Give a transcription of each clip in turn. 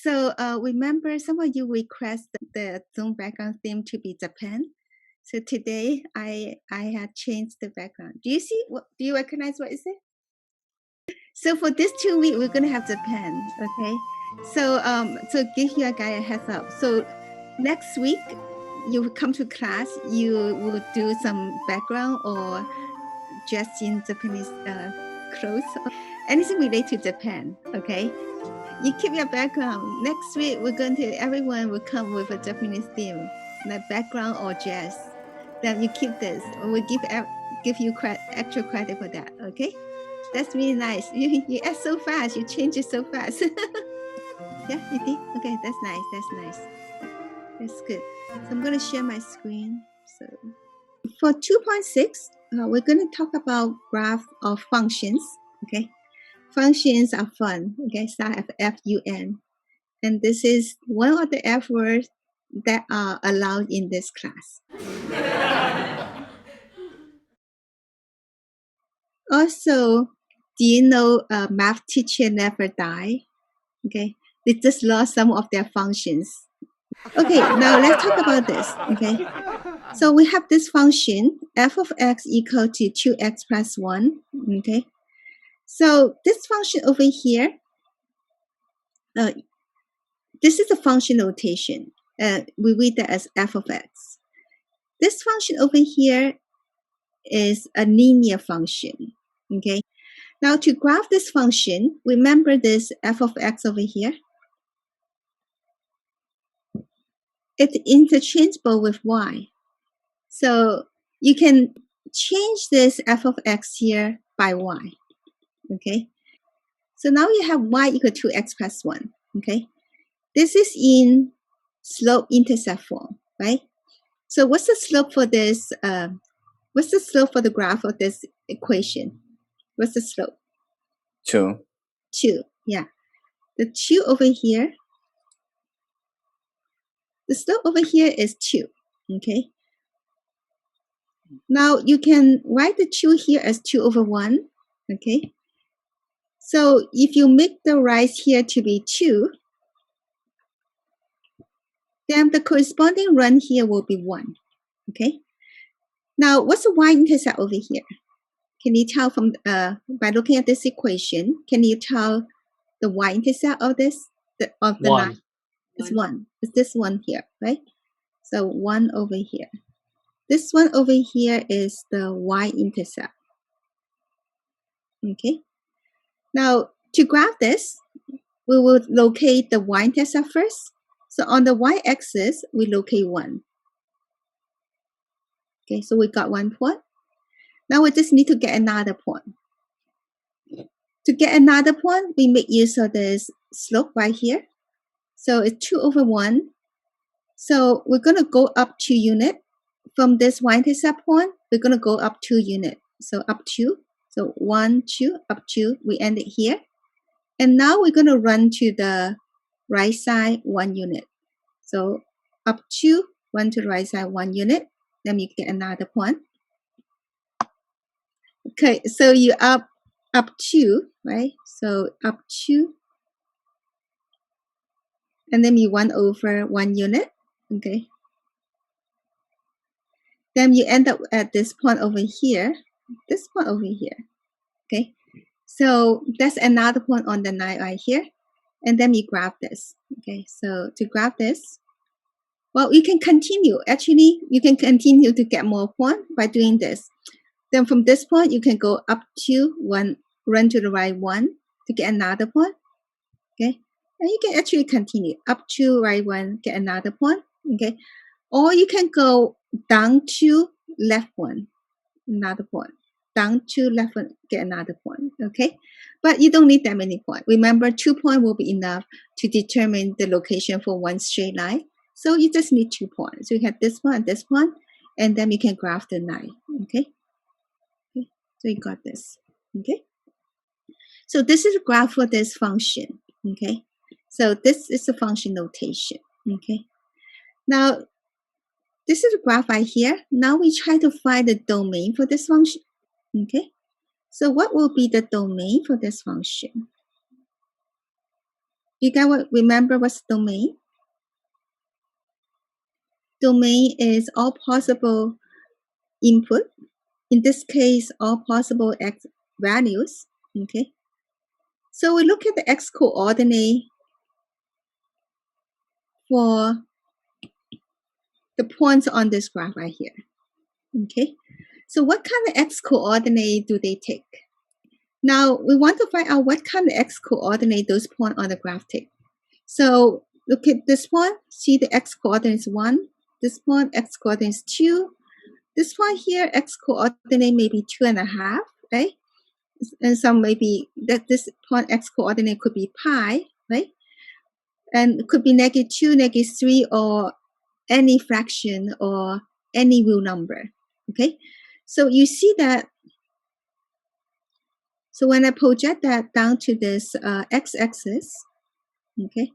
So remember, some of you request the Zoom background theme to be Japan. So today I had changed the background. Do you see? Do you recognize what is it? So for this 2 weeks, we're gonna have Japan. Okay. So so give you a guy a heads up. So next week you come to class, you will do some background or dress in Japanese clothes, anything related to Japan. Okay. You keep your background. Next week, everyone will come with a Japanese theme, like background or dress. Then you keep this. We'll give you extra credit for that. Okay, that's really nice. You act so fast. You change it so fast. Yeah, you did. Okay, that's nice. That's nice. That's good. So I'm gonna share my screen. So for 2.6, we're gonna talk about graph of functions. Okay, functions are fun. Okay, start with F-U-N. And this is one of the F words that are allowed in this class. Also, do you know math teacher never die? Okay, they just lost some of their functions. Okay, now let's talk about this. Okay, so we have this function f of x equal to 2x plus 1. Okay, so this function over here, this is a function notation. We read that as f of x. This function over here is a linear function. Okay. Now to graph this function, remember this f of x over here. It's interchangeable with y. So you can change this f of x here by y. Okay. So now you have y equal to x plus 1. Okay. This is in slope-intercept form, right? So what's the slope for this? What's the slope for the graph of this equation? What's the slope? 2. 2. Yeah. The 2 over here, the slope over here is 2. Okay. Now you can write the 2 here as 2 over 1. Okay. So if you make the rise here to be 2, then the corresponding run here will be 1. Okay. Now what's the y-intercept over here? Can you tell from by looking at this equation? Can you tell the y-intercept of this of the 1. line? It's 1. It's this one here, right? So 1 over here. This one over here is the y-intercept. Okay. Now to graph this, we will locate the y-intercept first. So on the y-axis, we locate 1. Okay, so we got 1 point. Now we just need to get another point. To get another point, we make use of this slope right here. So it's 2 over 1. So we're going to go up 2 units. From this y-intercept point, we're going to go up 2 units. So up 2. So 1, 2, up 2. We end it here. And now we're going to run to the right side 1 unit. So up 2, run to the right side 1 unit. Then you get another point. Okay, so you up 2, right? So up 2. And then you 1 over 1 unit. Okay. Then you end up at this point over here. This point over here. Okay. So that's another point on the line right here. And then you graph this. Okay. So to graph this, well, you can continue. Actually, you can continue to get more points by doing this. Then from this point, you can go up to 1, run to the right 1 to get another point. Okay. And you can actually continue up to right 1, get another point. Okay. Or you can go down to left 1, another point. Down to left 1, get another point. Okay. But you don't need that many points. Remember, 2 points will be enough to determine the location for one straight line. So you just need 2 points. So you have this one and this one, and then you can graph the line. Okay. Okay. So you got this. Okay. So this is a graph for this function. Okay. So this is a function notation. Okay. Now, this is a graph right here. Now we try to find the domain for this function. Okay. So what will be the domain for this function? You guys remember what's domain? Domain is all possible input. In this case, all possible x values. Okay. So we look at the x coordinate for the points on this graph right here. Okay. So what kind of x coordinate do they take? Now we want to find out what kind of x coordinate those points on the graph take. So look at this one. See the x coordinate is 1. This one, x coordinate is 2. This one here, x coordinate may be 2.5, right? And some maybe that this point x coordinate could be pi, right? And it could be -2, -3, or any fraction or any real number. Okay, so you see that. So when I project that down to this x-axis, okay.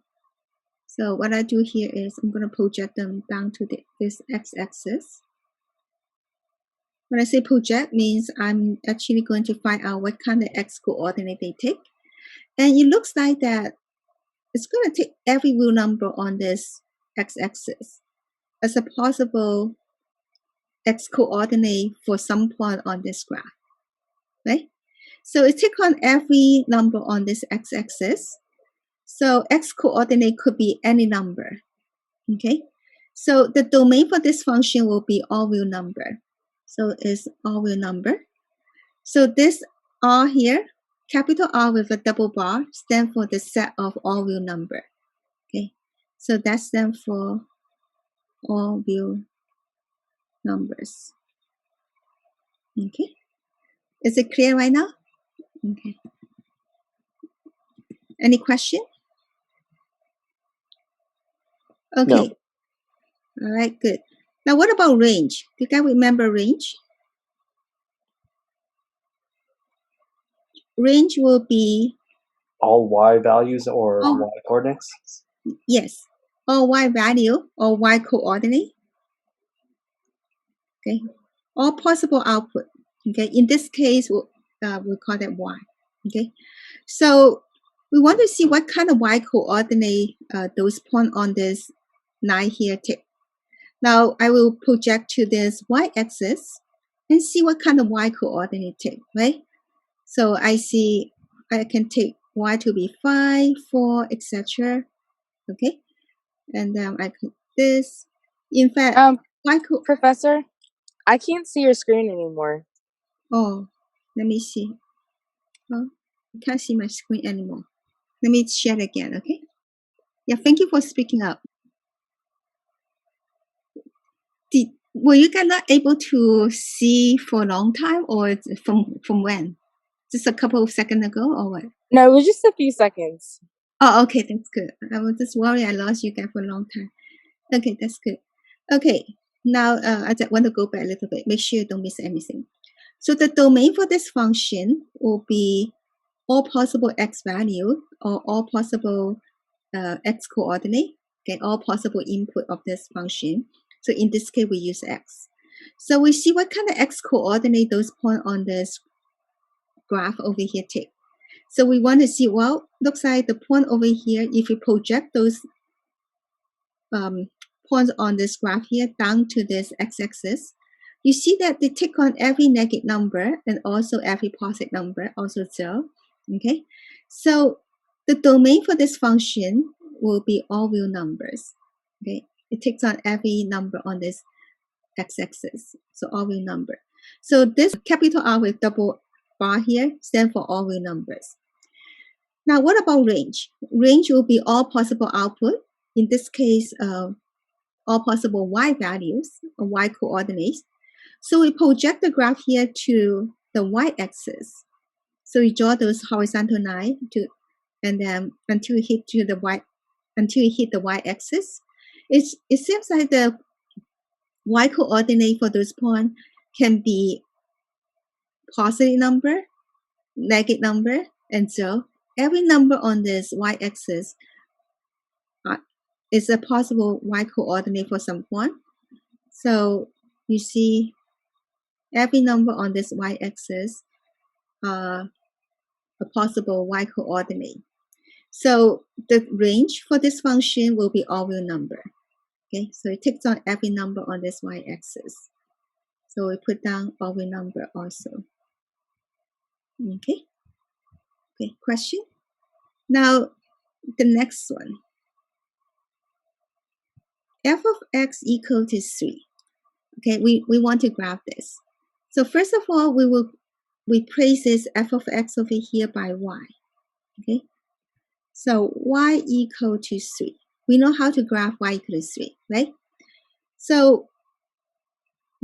So what I do here is I'm going to project them down to this x-axis. When I say project, means I'm actually going to find out what kind of x coordinate they take. And it looks like that it's going to take every real number on this x-axis as a possible x coordinate for some point on this graph, right? So it takes on every number on this x-axis. So x coordinate could be any number, okay? So the domain for this function will be all real number. So it's all real number. So this R here, capital R with a double bar, stands for the set of all real number. Okay, so that stands for all real numbers. Okay, is it clear right now? Okay. Any question? Okay. No. All right, good. Now what about range? Do you guys remember range? Range will be all y values or y coordinates? Yes, all y value or y coordinate. Okay, all possible output. Okay, in this case, we'll call that y. Okay, so we want to see what kind of y coordinate those points on this line here take. Now I will project to this y-axis and see what kind of y coordinate take, right? So I see I can take y to be 5, 4, etc. Okay, and then I could this. In fact, Professor, I can't see your screen anymore. Oh, let me see. Oh, I can't see my screen anymore. Let me share again, okay? Yeah, thank you for speaking up. Were you guys not able to see for a long time, or from when? Just a couple of seconds ago, or what? No, it was just a few seconds. Oh, okay, that's good. I was just worried I lost you guys for a long time. Okay, that's good. Okay, now I just want to go back a little bit. Make sure you don't miss anything. So the domain for this function will be all possible x value or all possible x coordinate, okay, all possible input of this function. So in this case, we use x. So we see what kind of x coordinate those points on this graph over here take. So we want to see, well, looks like the point over here, if we project those points on this graph here down to this x-axis, you see that they take on every negative number and also every positive number, also 0. Okay, so the domain for this function will be all real numbers. Okay, it takes on every number on this x-axis, so all real number. So this capital R with double bar here stands for all real numbers. Now, what about range? Range will be all possible output. In this case, all possible y values or y coordinates. So we project the graph here to the y-axis. So we draw those horizontal line to, and then until we hit the y-axis. It seems like the y coordinate for those points can be positive number, negative number, and 0. Every number on this y-axis is a possible y coordinate for some point. So you see every number on this y-axis a possible y coordinate. So the range for this function will be all real number. Okay, so it takes on every number on this y-axis. So we put down all real number also. Okay. Okay, question? Now the next one. F of x equal to 3. Okay, we want to graph this. So first of all, we will replace this f of x over here by y. Okay, so y equal to 3. We know how to graph y equal to 3, right? So,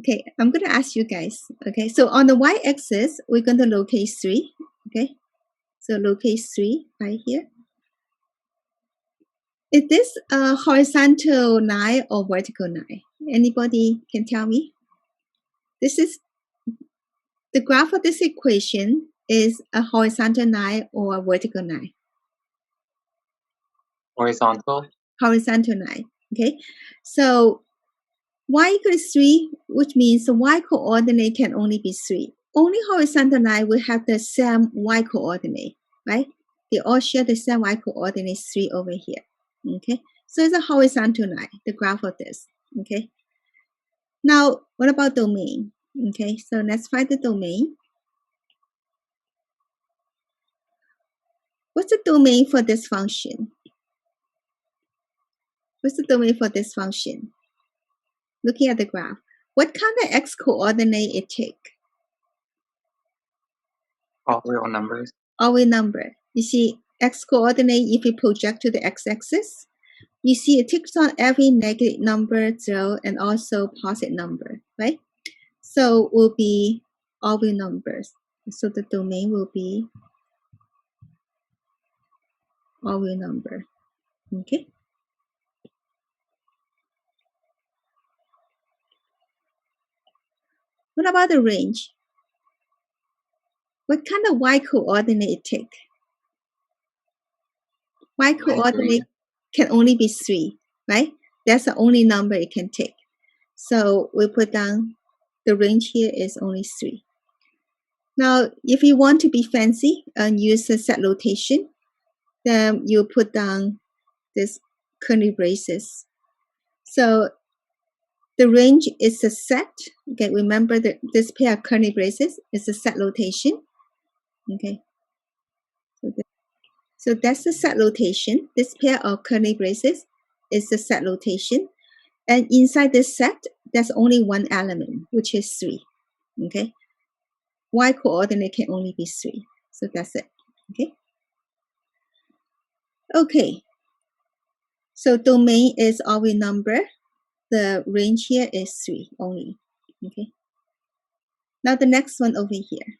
okay, I'm going to ask you guys. Okay, so on the y-axis, we're going to locate 3. Okay, so locate 3 right here. Is this a horizontal line or vertical line? Anybody can tell me? This is the graph of this equation is a horizontal line or a vertical line? Horizontal. Horizontal line. Okay, so y equals 3, which means the y coordinate can only be 3. Only horizontal line will have the same y coordinate, right? They all share the same y coordinate 3 over here. Okay, so it's a horizontal line, the graph of this. Okay, now what about domain? Okay, so let's find the domain. What's the domain for this function? What's the domain for this function? Looking at the graph, what kind of x coordinate it take? All real numbers. All real number. You see, x coordinate, if you project to the x-axis, you see it takes on every negative number, 0, and also positive number, right? So will be all real numbers. So the domain will be all real number. Okay. What about the range? What kind of y coordinate it take? Y coordinate can only be 3, right? That's the only number it can take. So we put down the range here is only 3. Now, if you want to be fancy and use a set notation, then you put down this curly braces. So the range is a set. Okay, remember that this pair of curly braces is a set notation. Okay, so that's the set notation. This pair of curly braces is the set notation. And inside this set, there's only one element, which is 3. Okay, y coordinate can only be 3. So that's it. Okay. Okay. So domain is all real number. The range here is 3 only. Okay. Now the next one over here.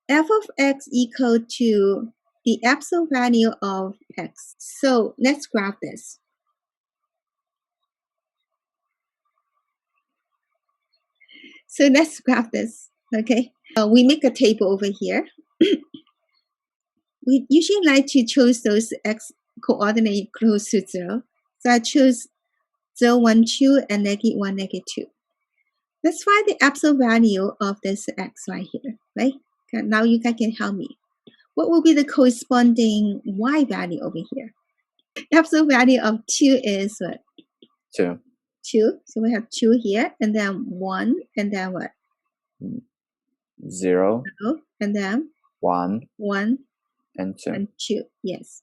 F of x equal to the absolute value of x. So let's graph this. So let's graph this. Okay. We make a table over here. We usually like to choose those x coordinate close to 0. So I choose 0, 1, 2, and negative 1, negative 2. Let's find the absolute value of this x right here, right? Okay, now you guys can help me. What will be the corresponding y value over here? The absolute value of 2 is what? 2. 2. So we have 2 here, and then 1, and then what? 0. 0, and then 1. 1, And 2. and 2. Yes.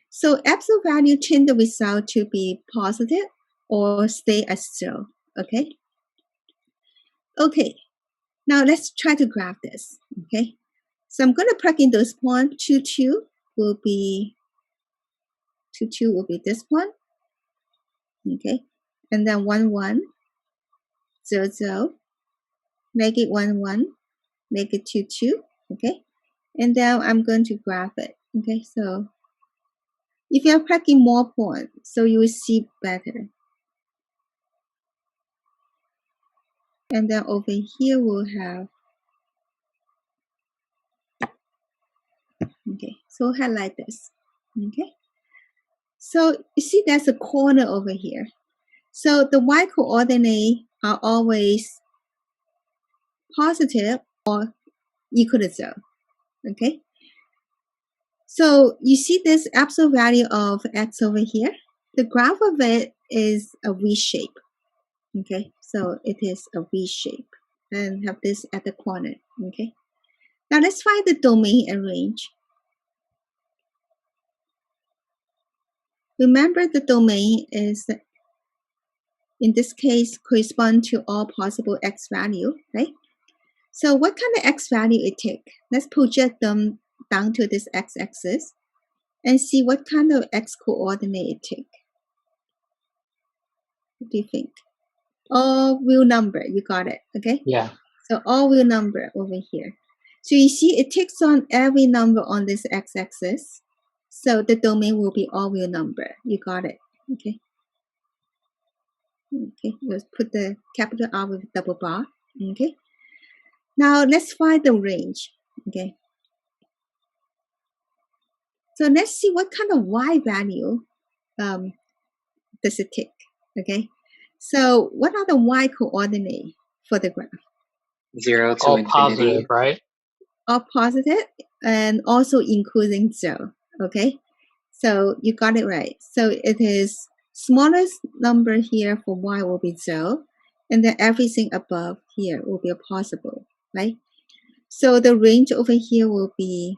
So absolute value change the result to be positive or stay as 0. Okay. Okay. Now let's try to graph this. Okay. So I'm going to plug in those points. 2, 2 will be 2, 2 will be this one. Okay. And then 1, 1, 0, 0, negative 1, 1, negative 2, 2. Okay. And then I'm going to graph it. Okay. So if you're plugging more points, so you will see better. And then over here we'll have, okay, so highlight this. Okay. So you see there's a corner over here. So the y coordinate are always positive or equal to 0. Okay. So you see this absolute value of x over here? The graph of it is a V shape. Okay, so it is a V shape and have this at the corner. Okay, now let's find the domain and range. Remember the domain is, in this case, correspond to all possible x value, right? So what kind of x value it take? Let's project them down to this x-axis and see what kind of x coordinate it take. What do you think? All real number, you got it, okay? Yeah. So all real number over here. So you see it takes on every number on this x-axis. So the domain will be all real number. You got it, okay? Okay, let's put the capital R with double bar, okay? Now let's find the range, okay? So let's see what kind of y value does it take, okay? So what are the y coordinate for the graph? 0 to All infinity. positive, right? All positive and also including 0, okay? So you got it right. So it is smallest number here for y will be 0, and then everything above here will be a possible, right? So the range over here will be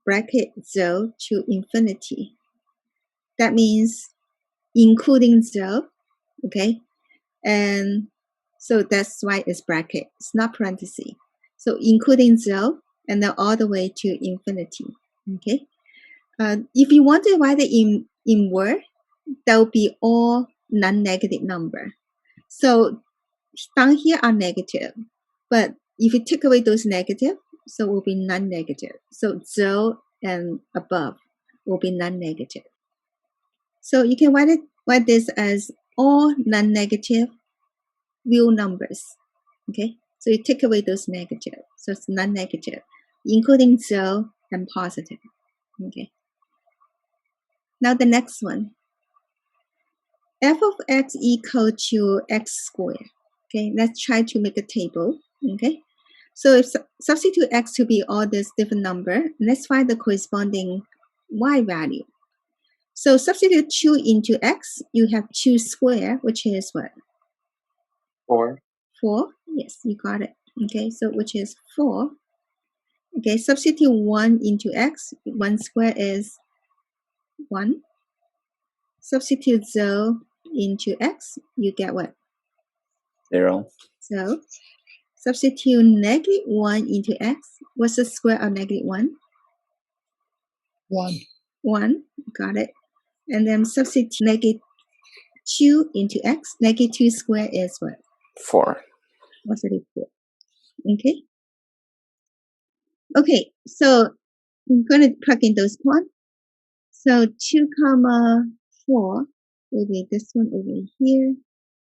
bracket 0 to infinity. That means including 0, okay? And so that's why it's bracket. It's not parenthesis. So including 0 and then all the way to infinity, okay? If you want to write it in word, that will be all non-negative number. So down here are negative, but if you take away those negative, so it will be non-negative. So 0 and above will be non-negative. So you can write this as all non-negative real numbers. Okay, so you take away those negative, so it's non-negative, including 0 and positive. Okay. Now the next one. F of x equal to x squared. Okay, let's try to make a table. Okay, so if substitute x to be all this different number, let's find the corresponding y value. So substitute 2 into x, you have 2 squared, which is what? 4. 4. Yes, you got it. Okay, so which is 4. Okay, substitute 1 into x, 1 square is 1. Substitute 0 into x, you get what? 0. So substitute negative 1 into x. What's the square of negative 1? 1. 1. Got it. And then substitute negative 2 into x. Negative 2 square is what? 4. Positive 4. Okay. Okay, so I'm going to plug in those points. So 2 comma 4 will be this one over here.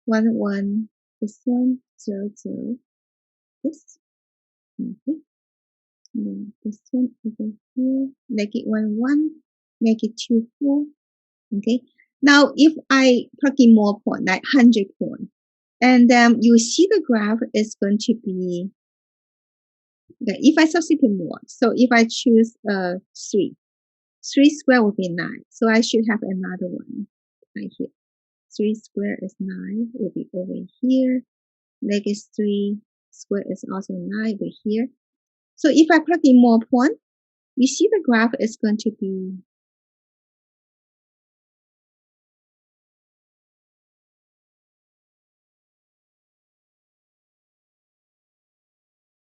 1, 1, this one, 0, 0, this. Okay. And then this one over here, negative 1, 1, negative 2, 4. Okay. Now, if I plug in more point, like 100 point, and you see the graph is going to be, okay, if I substitute more, so if I choose 3, 3 square will be 9. So I should have another one right here. 3 square is 9, will be over here. Negative 3 square is also 9 over here. So if I plug in more point, you see the graph is going to be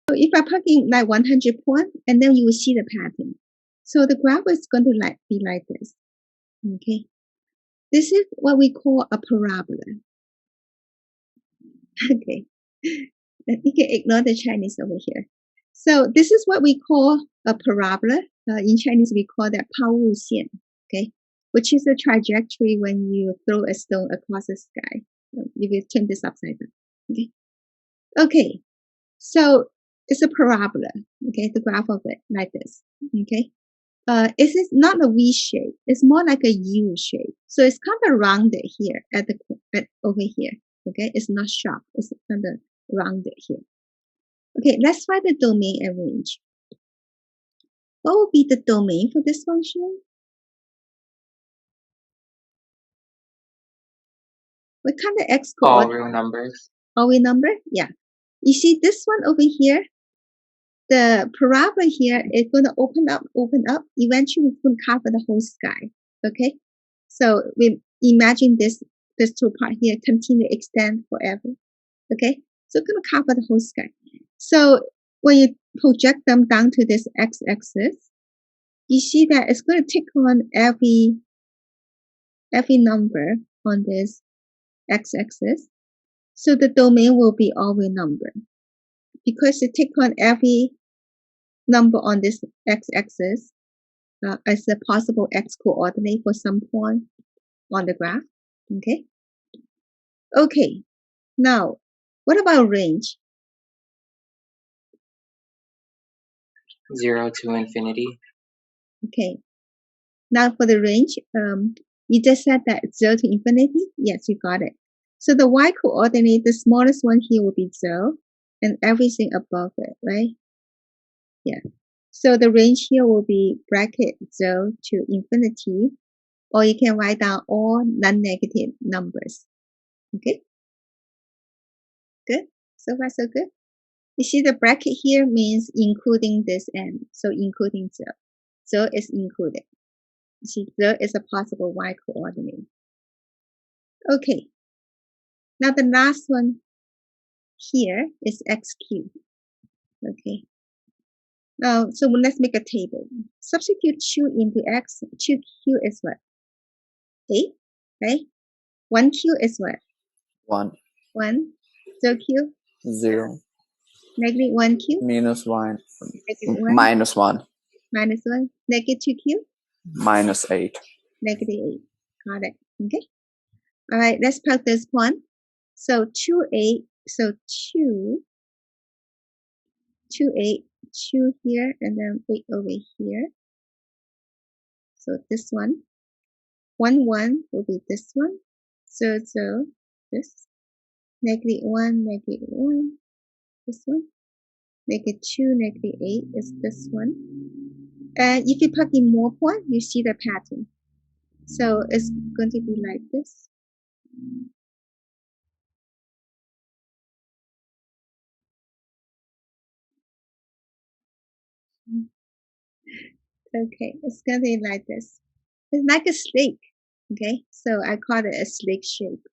so if I plug in like 100 point, and then you will see the pattern. So the graph is going to be like this. Okay. This is what we call a parabola. Okay. You can ignore the Chinese over here. So this is what we call a parabola. In Chinese, we call that 抛物线, okay, which is the trajectory when you throw a stone across the sky. If you turn this upside down, okay. Okay, so it's a parabola, okay, the graph of it like this, okay. It is not a V shape. It's more like a U shape. So it's kind of rounded here at over here, okay. It's not sharp. It's kind of rounded here. Okay, let's find the domain and range. What will be the domain for this function? What kind of x All coordinate? real numbers. All real number? Yeah. You see this one over here, the parabola here is going to open up. Eventually, it's going to cover the whole sky. Okay. So we imagine this two part here continue to extend forever. Okay. So it's going to cover the whole sky. So when you project them down to this x-axis, you see that it's going to take on every number on this x-axis. So the domain will be all real number because it take on every number on this x-axis as a possible x coordinate for some point on the graph. Okay. Okay. Now, what about range? 0 to infinity. Okay. Now for the range, you just said that 0 to infinity. Yes, you got it. So the y coordinate, the smallest one here will be 0, and everything above it, right? Yeah. So the range here will be bracket 0 to infinity, or you can write down all non-negative numbers. Okay. Good. So far, so good. You see the bracket here means including this n, so including 0. 0 is included. You see, 0 is a possible y coordinate. Okay. Now the last one here is x cubed. Okay. Now, so let's make a table. Substitute 2 into x. 2 q is what? 8, right? 1 q is what? 1, 1. 0 q, 0, negative 1 q, minus 1, negative 1, minus 1, minus 1, negative 2 q, minus 8. negative 8. Got it. Okay. All right, let's plug this one. So 2, 8. So 2, 8, 2 here, and then 8 over here. So this one. 1, 1 will be this one. So this. Negative 1, negative 1. This one. Negative 2, negative 8 is this one. And if you plug in more point, you see the pattern. So it's going to be like this. Okay, it's going to be like this. It's like a snake. Okay, so I call it a snake shape.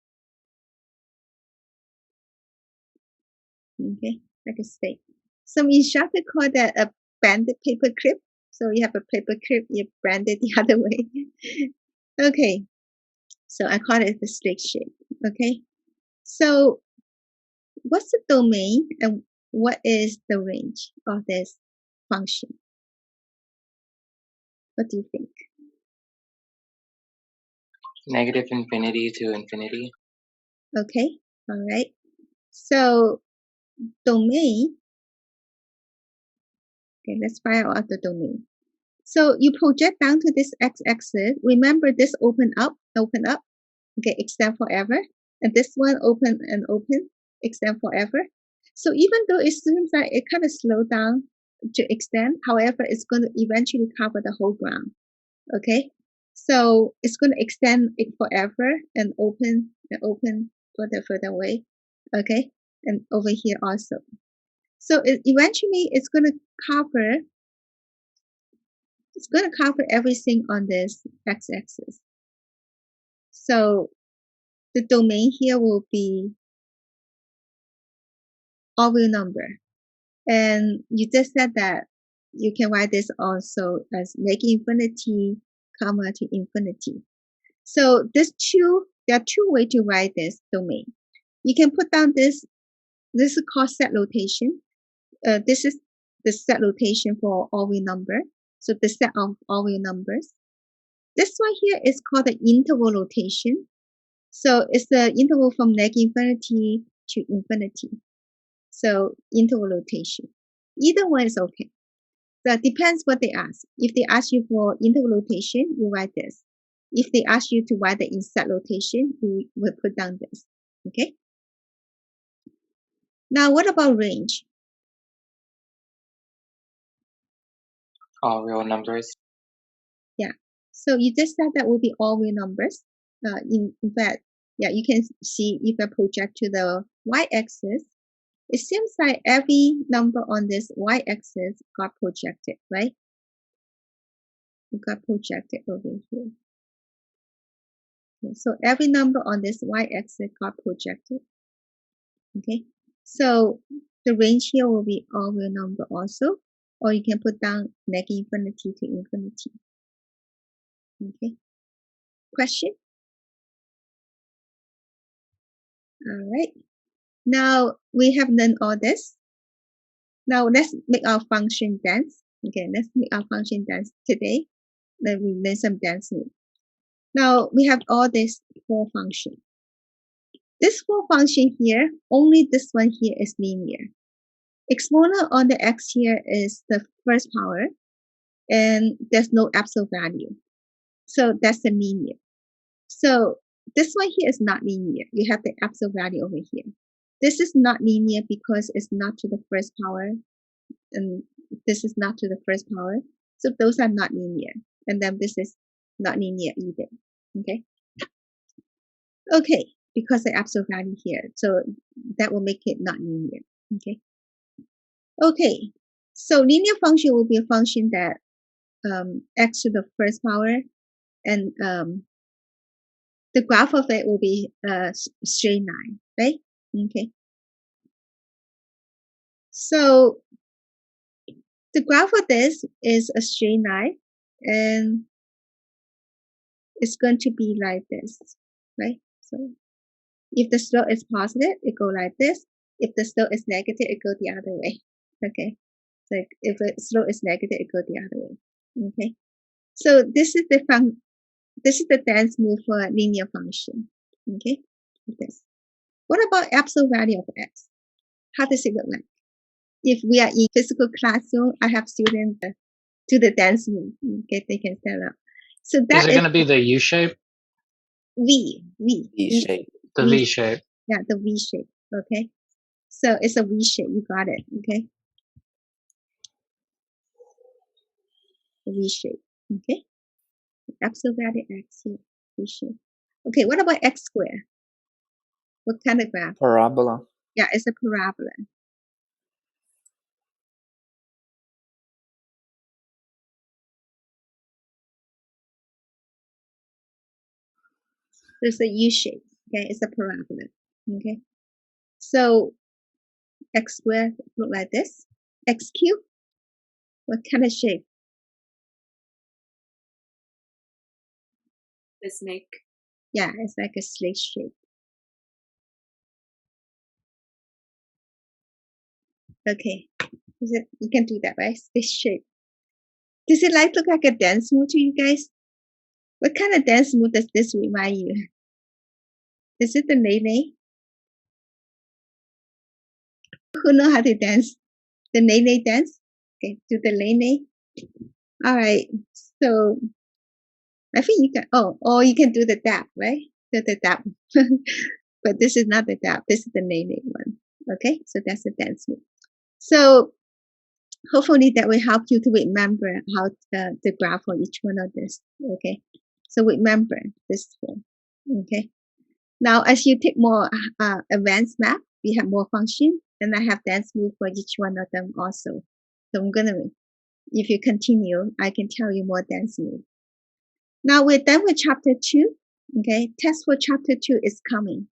Okay, like a snake. Some instructor call that a banded paper clip. So you have a paper clip, you bend it the other way. Okay, so I call it the snake shape. Okay, so what's the domain and what is the range of this function? What do you think? Negative infinity to infinity. Okay, all right. So domain. Okay, let's find out the domain. So you project down to this x-axis. Remember this open up. Okay, extend forever. And this one open and open, extend forever. So even though it seems like it kind of slowed down to extend, however, it's going to eventually cover the whole ground. Okay, so it's going to extend it forever and open further away. Okay, and over here also. So eventually it's going to cover everything on this x-axis. So the domain here will be all real number. And you just said that you can write this also as negative infinity, comma to infinity. So there are two ways to write this domain. You can put down this is called set notation. This is the set notation for all real number. So the set of all real numbers. This one here is called the interval notation. So it's the interval from negative infinity to infinity. So interval notation. Either one is okay. So it depends what they ask. If they ask you for interval notation, you write this. If they ask you to write the in set notation, you will put down this. Okay. Now, what about range? All real numbers. Yeah. So you just said that will be all real numbers. In fact, yeah, you can see if I project to the y-axis, it seems like every number on this y-axis got projected, right? It got projected over here. Okay, so every number on this y-axis got projected. Okay, so the range here will be all real number also, or you can put down negative infinity to infinity. Okay, question? All right. Now we have done all this. Now let's make our function dense. Okay, let's make our function dense today. Then we learn some density. Now we have all these four functions. This four function here, only this one here is linear. Exponent on the x here is the first power, and there's no absolute value. So that's the linear. So this one here is not linear. You have the absolute value over here. This is not linear because it's not to the first power, and this is not to the first power. So those are not linear. And then this is not linear either. Okay. Okay, because the absolute value here. So that will make it not linear. Okay. Okay. So linear function will be a function that x to the first power, and the graph of it will be a straight line, right? Okay. So the graph of this is a straight line, and it's going to be like this, right? So if the slope is positive, it go like this. If the slope is negative, it go the other way. Okay. So if the slope is negative, it go the other way. Okay. So this is the dense move for a linear function. Okay. Like this. What about absolute value of x? How does it look like? If we are in physical classroom, I have students do the dance move. Okay, they can stand up. So that Is it going to be the U shape? V shape. The V shape. Yeah, the V shape. Okay. So it's a V shape. You got it. Okay. The V shape. Okay. Absolute value x here. V shape. Okay. What about x squared? What kind of graph? Parabola. Yeah, it's a parabola. There's a U shape. Okay. It's a parabola. Okay. So x squared look like this. X cubed. What kind of shape? The snake. Yeah, it's like a snake shape. Okay. You can do that, right? This shape. Does it look like a dance move to you guys? What kind of dance move does this remind you? Is it the Nene? Who know how to dance? The Nene dance? Okay, do the Nene. All right. So I think you can. Oh, you can do the dab, right? Do the dab. But this is not the dab. This is the Nene one. Okay, so that's the dance move. So hopefully that will help you to remember how the graph for each one of this. Okay, so remember this one. Okay. Now, as you take more advanced math, we have more functions, and I have dance move for each one of them also. So I'm gonna, if you continue, I can tell you more dance move. Now we're done with chapter 2. Okay, test for chapter 2 is coming.